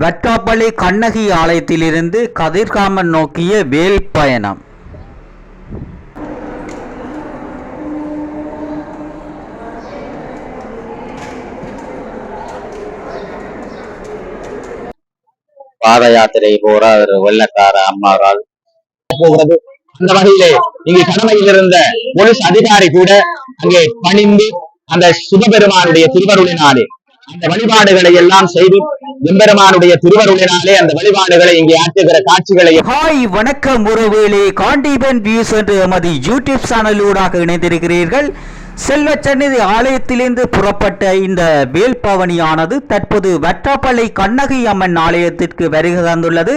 வட்டாப்பள்ளி கண்ணகி ஆலயத்திலிருந்து கதிர்காமன் நோக்கிய வேல் பயணம். பாத யாத்திரை போற ஒரு வெள்ளக்கார அம்மாவால் போகிறது. அந்த வகையிலே இங்கு கடமையில் இருந்த போலீஸ் அதிகாரி கூட அங்கே பணிந்து அந்த சிவபெருமானுடைய திருவருளினாலே அந்த வழிபாடுகளை எல்லாம் செய்து எம்பெருமானுடைய திருவருளினாலே அந்த வழிபாடுகளை இங்கே ஆற்றுகிற காட்சிகளை. ஹாய் வணக்கம் உறவுகளே, காண்டீபன் வியூஸ் என்று எமது யூடியூப் சேனலூடாக இணைந்திருக்கிறீர்கள். செல்வச்சந்நிதி ஆலயத்திலிருந்து புறப்பட்ட இந்த வேல் பவனியானது தற்போது வட்டாப்பள்ளி கண்ணகி அம்மன் ஆலயத்திற்கு வருகை தந்துள்ளது.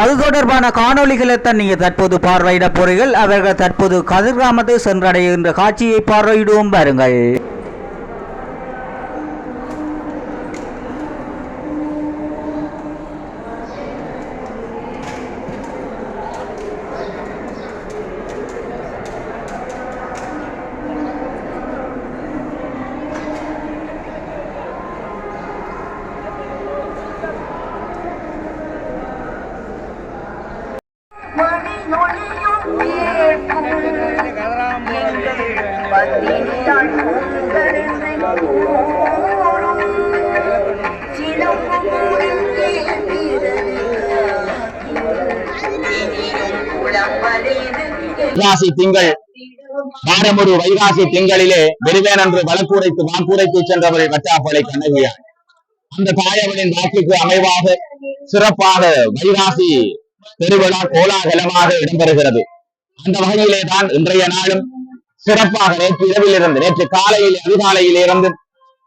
அது தொடர்பான காணொலிகளை தான் நீங்கள் தற்போது பார்வையிட போறீர்கள். அவர்கள் தற்போது கதிர்காமத்தை சென்றடைகின்ற காட்சியை பார்வையிடுவோம் பாருங்கள். வைகாசி திங்கள் வாரமொரு வைகாசி திங்களிலே வெறுவேன் என்று வழக்குரைத்து வாக்குரைத்து சென்றவர்கள் வட்டாப்பள்ளி கண்ணகியார். அந்த தாயவனின் வாக்குக்கு அமைவாக சிறப்பாக வைகாசி பெருவிழா கோலாகலமாக இடம்பெறுகிறது. அந்த வகையிலே தான் இன்றைய நாளும் சிறப்பாக நேற்று இரவில் இருந்து நேற்று காலையில் அதிகாலையில் இருந்து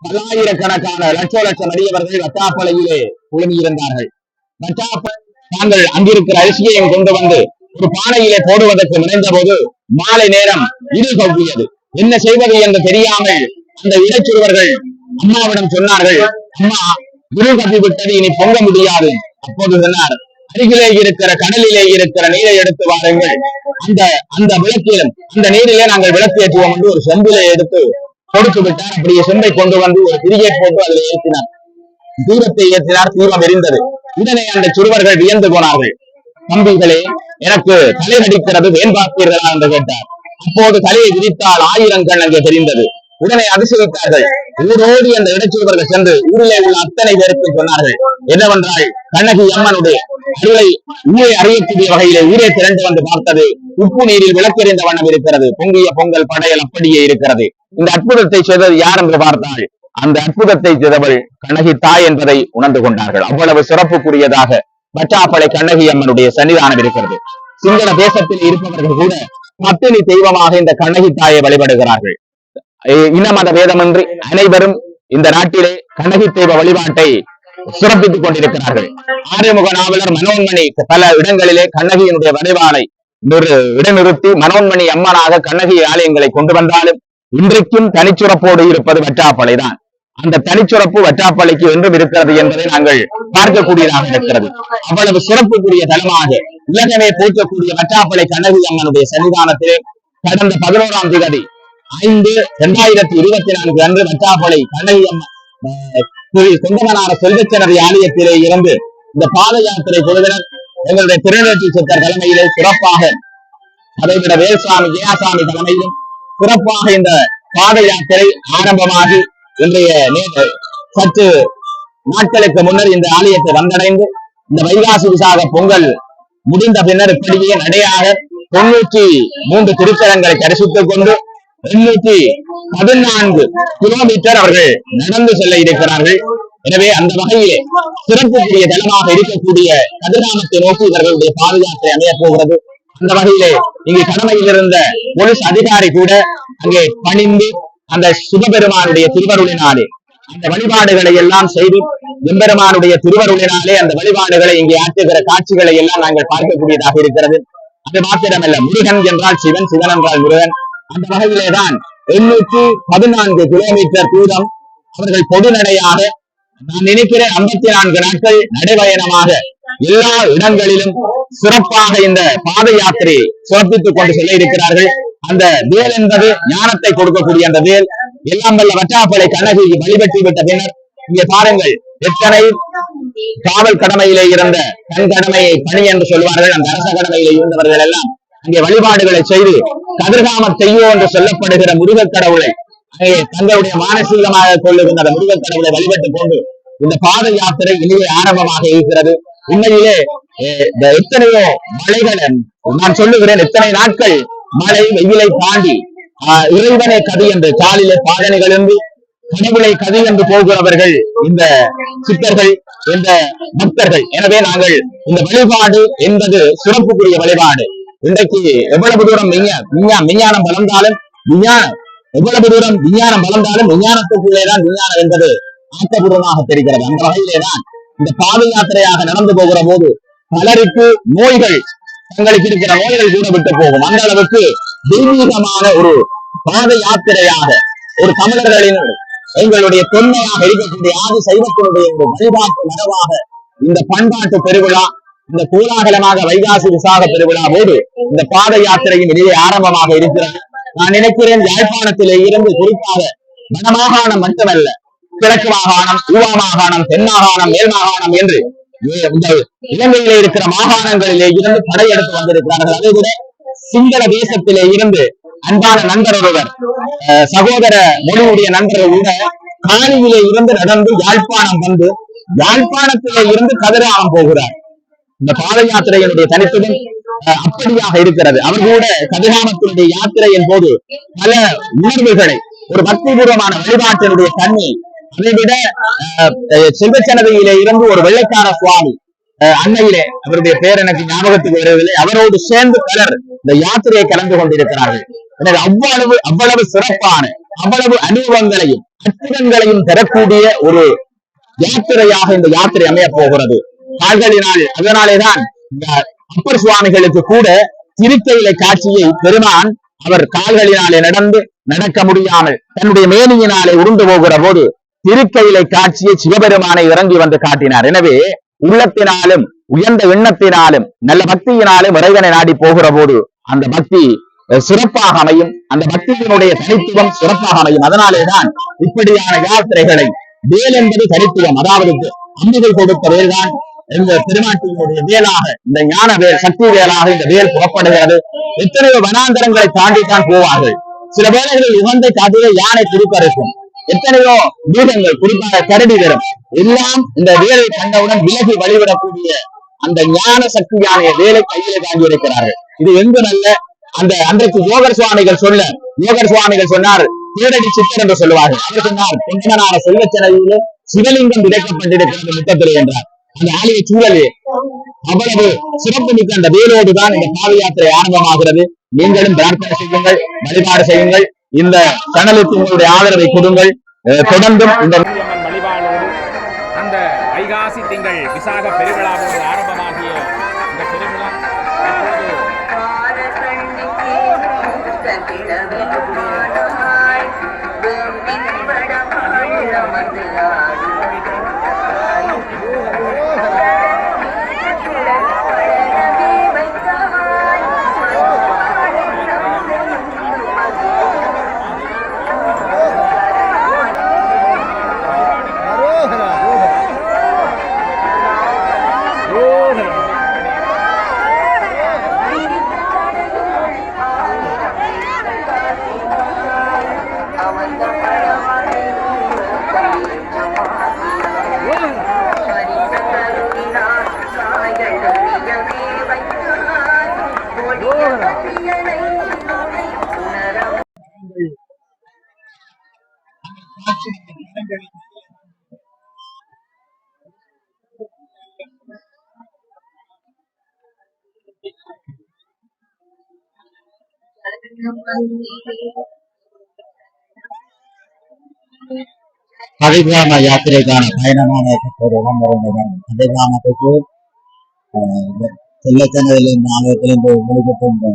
பல்லாயிரக்கணக்கான லட்ச நடிகர்கள் வட்டாப்பள்ளியிலே குழுமியிருந்தார்கள். தாங்கள் அங்கிருக்கிற அரிசியையும் கொண்டு வந்து ஒரு பானையிலே போடுவதற்கு முனைந்த போது மாலை நேரம் இருள் கவ்வியது. என்ன செய்வது என்று தெரியாமல் அந்த இடைச்சிறுவர்கள் அம்மாவிடம் சொன்னார்கள், அம்மா இருள் கவ்வி விட்டது, இனி பொங்க முடியாது. அப்போது சொன்னார், அருகிலே இருக்கிற கடலிலே இருக்கிற நீரை எடுத்து வாருங்கள், அந்த விளக்கிலும் அந்த நீரிலே நாங்கள் விளக்கு ஏற்றுவோம் என்று ஒரு செம்பிலை எடுத்து கொடுத்து விட்டார். அப்படியே செம்பை கொண்டு வந்து ஒரு திரியை போட்டு அதில் ஏற்றினார். தீபத்தை ஏற்றினார். தீபம் எரிந்தது. உடனே அந்த சிறுவர்கள் வியந்து போனார்கள். தம்பிகளே, எனக்கு தலை நடிக்கிறது, வேன் பார்த்தீர்களா என்று கேட்டார். அப்போது தலையை விரித்தால் 1000 கண் அங்கே தெரிந்தது. உடனே அதிசயித்தார்கள். ஊரோடி அந்த இடைச்சிறுவர்கள் சென்று ஊரிலே உள்ள அத்தனை பேருக்கு சொன்னார்கள், என்னவென்றால் கண்ணகி அம்மனுடைய அருளை ஊரை அறியக்கூடிய வகையிலே ஊரே திரண்டு வந்து பார்த்தது. உப்பு நீரில் விளக்கெறிந்த வண்ணம் இருக்கிறது. பொங்கிய பொங்கல் படையல் அப்படியே இருக்கிறது. இந்த அற்புதத்தை செய்தது யார் என்று பார்த்தால் அந்த அற்புதத்தை செய்தவள் கண்ணகி தாய் என்பதை உணர்ந்து கொண்டார்கள். அவ்வளவு சிறப்புக்குரியதாக வட்டாப்பள்ளி கண்ணகி அம்மனுடைய சன்னிதானம் இருக்கிறது. சிங்கள தேசத்தில் இருப்பவர்கள் கூட பத்தினி தெய்வமாக இந்த கண்ணகி தாயை வழிபடுகிறார்கள். இன மத வேதமின்றி அனைவரும் இந்த நாட்டிலே கண்ணகி தெய்வ வழிபாட்டை சிறப்பித்துக் கொண்டிருக்கிறார்கள். ஆறுமுக நாவலர் மனோன்மணி பல இடங்களிலே கண்ணகியினுடைய வழிபாடை இடைநிறுத்தி மனோன்மணி அம்மனாக கண்ணகி ஆலயங்களை கொண்டு வந்தாலும் இன்றைக்கும் தனிச்சுரப்போடு இருப்பது வட்டாப்பள்ளி தான். அந்த தனிச்சுரப்பு வட்டாப்பள்ளிக்கு என்றும் இருக்கிறது என்பதை நாங்கள் பார்க்கக்கூடியதாக இருக்கிறது. அவ்வளவு சிறப்புக்குரிய தலமாக உலகமே போற்றக்கூடிய வட்டாப்பள்ளி கண்ணகி அம்மனுடைய சன்னிதானத்திலே கடந்த 11ஆம் தேதி 5/2024 அன்று வட்டாப்பள்ளி கண்ணகி அம்மன் சொந்தமனார செல்வச்சனரி ஆலயத்திலே இருந்து இந்த பாத யாத்திரை குழுவினர் எங்களுடைய திருநெற்றி சித்தர் தலைமையிலே சிறப்பாக, அதைவிட வேல்சாமி ஜெயாசாமி தலைமையிலும் சிறப்பாக இந்த பாத யாத்திரை ஆரம்பமாகி இன்றைய சற்று நாட்களுக்கு முன்னர் இந்த ஆலயத்தை வந்தடைந்து இந்த வைகாசி விசாக பொங்கல் முடிந்த பின்னர் இப்படியே நடையாக 93 திருத்தலங்களை தரிசித்துக் கொண்டு 214 கிலோமீட்டர் அவர்கள் நடந்து செல்ல இருக்கிறார்கள். எனவே அந்த வகையிலே சிறப்புக்குரிய தலமாக இருக்கக்கூடிய கதிர்காமத்தை நோக்கி இவர்களுடைய பாத யாத்திரை அமைய போகிறது. அந்த வகையிலே இங்கு கடமையில் இருந்த போலீஸ் அதிகாரி கூட அங்கே பணிந்து அந்த சிவபெருமானுடைய திருவருளினாலே அந்த வழிபாடுகளை எல்லாம் செய்து எம்பெருமானுடைய திருவருளினாலே அந்த வழிபாடுகளை இங்கே ஆற்றுகிற காட்சிகளை எல்லாம் நாங்கள் பார்க்கக்கூடியதாக இருக்கிறது. அது மாத்திரமல்ல, முருகன் என்றால் சிவன், சிவன் என்றால் முருகன். அந்த வகையிலேதான் 814 கிலோமீட்டர் தூரம் அவர்கள் பொது நடையாக, நான் நினைக்கிறேன் 54 நாட்கள் நடைபயணமாக எல்லா இடங்களிலும் சிறப்பாக இந்த பாத யாத்திரையை சிறப்பித்துக் கொண்டு செல்ல இருக்கிறார்கள். அந்த வேல் என்பது ஞானத்தை கொடுக்கக்கூடிய அந்த வேல் எல்லாம் வல்ல வட்டாப்பள்ளி கண்ணகி வழிபட்டு விட்ட பின்னர் இங்கே பாருங்கள், எத்தனை காவல் கடமையிலே இருந்த தன் கடமையை பணி என்று சொல்வார்கள். அந்த அரச கடமையிலே இருந்தவர்கள் எல்லாம் அங்கே வழிபாடுகளை செய்து கதிர்காம தெய்வோ என்று சொல்லப்படுகிற முருகக் கடவுளை அங்கே தங்களுடைய மானசீகமாக கொள்ளுகின்ற முருகக் கடவுளை வழிபட்டு கொண்டு இந்த பாத யாத்திரை இனியே ஆரம்பமாக இருக்கிறது. உண்மையிலே எத்தனையோ மலைகளை நான் சொல்லுகிறேன், எத்தனை நாட்கள் மழை வெயிலை தாண்டி இறைவனை கதி என்று காலிலே பாதனைகள் என்று கடவுளை கதி என்று போகிறவர்கள் இந்த சித்தர்கள், இந்த பக்தர்கள். எனவே நாங்கள் இந்த வழிபாடு என்பது சிறப்புக்குரிய வழிபாடு. இன்றைக்கு எவ்வளவு தூரம் விஞ்ஞானம் வளர்ந்தாலும் எவ்வளவு தூரம் விஞ்ஞானம் வளர்ந்தாலும் விஞ்ஞானத்துக்குள்ளேதான் விஞ்ஞானம் என்பது ஆக்கப்பூர்வமாக தெரிகிறது. அந்த வகையிலேதான் இந்த பாத யாத்திரையாக நடந்து போகிற போது பலருக்கு நோய்கள், தங்களுக்கு இருக்கிற நோய்கள் கூட விட்டு போகும். அந்த அளவுக்கு தெய்வீகமான ஒரு பாத யாத்திரையாக ஒரு தமிழர்களின் எங்களுடைய தொன்மையாக இருக்கக்கூடிய ஆதி சைவத்தினுடைய ஒரு வழிபாட்டு மரபாக இந்த பண்பாட்டு பெருவிழா, இந்த கோலாகலமாக வைகாசி விசாக பெருவிழாவோடு இந்த பாத யாத்திரையும் இடையே ஆரம்பமாக இருக்கிறது. நான் நினைக்கிறேன் யாழ்ப்பாணத்திலே இருந்து குறிப்பாக வடமாகாணம் மட்டுமல்ல, கிழக்கு மாகாணம், ஊவா மாகாணம், தென் மாகாணம், மேல் மாகாணம் என்று இந்த இலங்கையிலே இருக்கிற மாகாணங்களிலே இருந்து படையெடுத்து வந்திருக்கிறார்கள். அதை விட சிங்கள தேசத்திலே இருந்து அன்பான நண்பர் ஒருவர், சகோதர மொழியுடைய நண்பர்கள் கூட காணியிலே இருந்து நடந்து யாழ்ப்பாணம் வந்து யாழ்ப்பாணத்திலே இருந்து கதிராமம் போகிறார். இந்த பாத யாத்திரையினுடைய தனித்துவம் அப்படியாக இருக்கிறது. அவர் கூட கதிராமத்தினுடைய யாத்திரையின் போது பல உணர்வுகளை, ஒரு பக்திபூர்வமான வழிபாட்டினுடைய தன்மை, அதை விட செல்வச்சனதையிலே இருந்து ஒரு வெள்ளைக்கார சுவாமி அன்னையிலே, அவருடைய பேர் எனக்கு ஞாபகத்துக்கு வருவதில்லை, அவரோடு சேர்ந்து பலர் இந்த யாத்திரையை கலந்து கொண்டிருக்கிறார்கள். எனவே அவ்வளவு சிறப்பான, அவ்வளவு அனுபவங்களையும் அற்புதங்களையும் தரக்கூடிய ஒரு யாத்திரையாக இந்த யாத்திரை அமைய போகிறது. கால்களினால், அதனாலேதான் அப்பர் சுவாமிகளுக்கு கூட திருக்கையிலை காட்சியை பெருமான் அவர் கால்களினாலே நடக்க முடியாமல் தன்னுடைய மேனியினாலே உருண்டு போகிற போது திருக்கையிலை காட்சியை சிவபெருமானை இறங்கி வந்து காட்டினார். எனவே உள்ளத்தினாலும் உயர்ந்த எண்ணத்தினாலும் நல்ல பக்தியினாலும் இறைவனை நாடி போகிற போது அந்த பக்தி சிறப்பாக அமையும், அந்த பக்தியினுடைய தனித்துவம் சிறப்பாக அமையும். அதனாலேதான் இப்படியான யாத்திரைகளை, வேல் என்பது தனித்துவம், அதாவது அம்பிகை கொடுத்த வேல்தான் இந்த பெருமாட்டியினுடைய வேலாக, இந்த ஞான வேல், சக்தி வேலாக இந்த வேல் புறப்படுகிறது. எத்தனையோ வனாந்தரங்களை தாண்டித்தான் போவார்கள். சில வேளைகளில் உகந்தை காட்டிலே யானை திருப்பறைக்கும், எத்தனையோ பூதங்கள், குறிப்பாக கரடி வரும், எல்லாம் இந்த வேலை கண்டவுடன் விலகி வழிவிடக்கூடிய அந்த ஞான சக்தியான வேலை கையிலே தாங்கி இருக்கிறார்கள். இது எங்கு நல்ல அந்த அன்றைக்கு யோகர் சுவாமிகள் சொன்னார், தேரடி சித்தர் என்று சொல்லுவார்கள். அவர் சொன்னார், பொன்னனார செல்வச்சனையிலே சிவலிங்கம் விதைக்கப்பட்டிருக்கிறது முத்தத்திலே என்றார். அந்த ஆலய சூழலே அவ்வளவு சிறப்பு மிக்க அந்த வேலோடுதான் இந்த பாத யாத்திரை ஆரம்பமாகிறது. நீங்களும் பிரார்த்தனை செய்யுங்கள், வழிபாடு செய்யுங்கள், இந்த சேனலுக்கு உங்களுடைய ஆதரவை கொடுங்கள். தொடர்ந்தும் இந்த வழிபாடோடு அந்த வைகாசி திங்கள் விசாக பெருவிழாவோடு ஆரம்பமாகிய இந்த பெருவிழா கதிர்காம யாத்திரைக்கான பயணமான கதிர்காமத்துக்கு செல்லச்சனதிலிருந்து ஆலயத்திலிருந்து வெளிப்பட்டு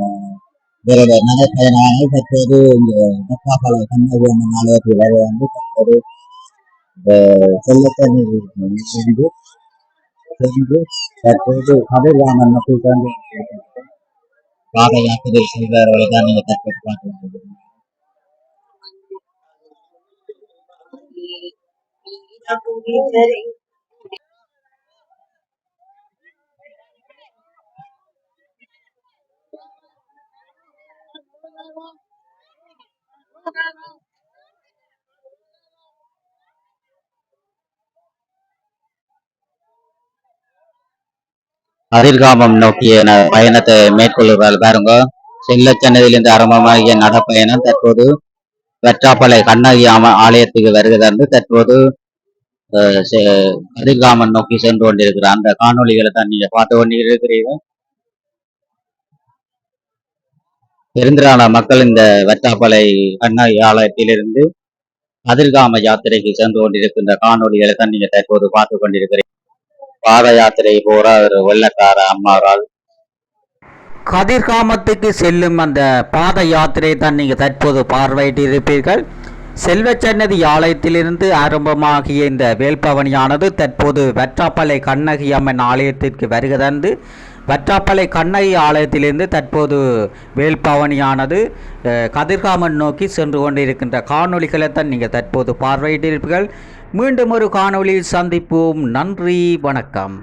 நடைப்பயணமாக தற்போது இந்த தக்காபாள கண்ணகி அம்மன் ஆலயத்தில் வரை வந்து தற்போது செல்லச்சனதி சென்று தற்போது கதிர்காமன் மக்கள் தான் பாத யாத்திரை செய்பவர்களை தான் நீங்க தற்போது பார்க்க கதிர்காமம் நோக்கிய பயணத்தை மேற்கொள்கிறார்கள் பாருங்க. செல்லச்சன்னதிலிருந்து ஆரம்பமாகிய நடப்பயணம் தற்போது வெற்றாப்பளை கண்ணகி ஆலயத்துக்கு வருகிறது. தற்போது கதிர்காமம் நோக்கி சென்று கொண்டிருக்கிற அந்த காணொலிகளை தான் நீங்க பார்த்து கொண்டிருக்கிறீர்கள். பெருந்திரான மக்கள் இந்த வெற்றாப்பளை கண்ணகி ஆலயத்திலிருந்து கதிர்காம யாத்திரைக்கு சென்று கொண்டிருக்கின்ற காணொலிகளை தான் நீங்க தற்போது பார்த்து கொண்டிருக்கிறீர்கள். பாத யாத்திரை போற ஒரு வெள்ளக்கார அம்மாவால் கதிர்காமத்துக்கு செல்லும் அந்த பாத யாத்திரை தான் நீங்கள் தற்போது பார்வையிட்டு இருப்பீர்கள். செல்வச்சன்னதி ஆலயத்திலிருந்து ஆரம்பமாகிய இந்த வேல்பவனியானது தற்போது வெற்றாப்பளை கண்ணகி அம்மன் ஆலயத்திற்கு வருகை தந்து வெற்றாப்பளை கண்ணகி ஆலயத்திலிருந்து தற்போது வேல்பவனியானது கதிர்காமன் நோக்கி சென்று கொண்டிருக்கின்ற காணொலிகளை தான் நீங்கள் தற்போது பார்வையிட்டிருப்பீர்கள். மீண்டும் ஒரு காணொலியில் சந்திப்போம். நன்றி, வணக்கம்.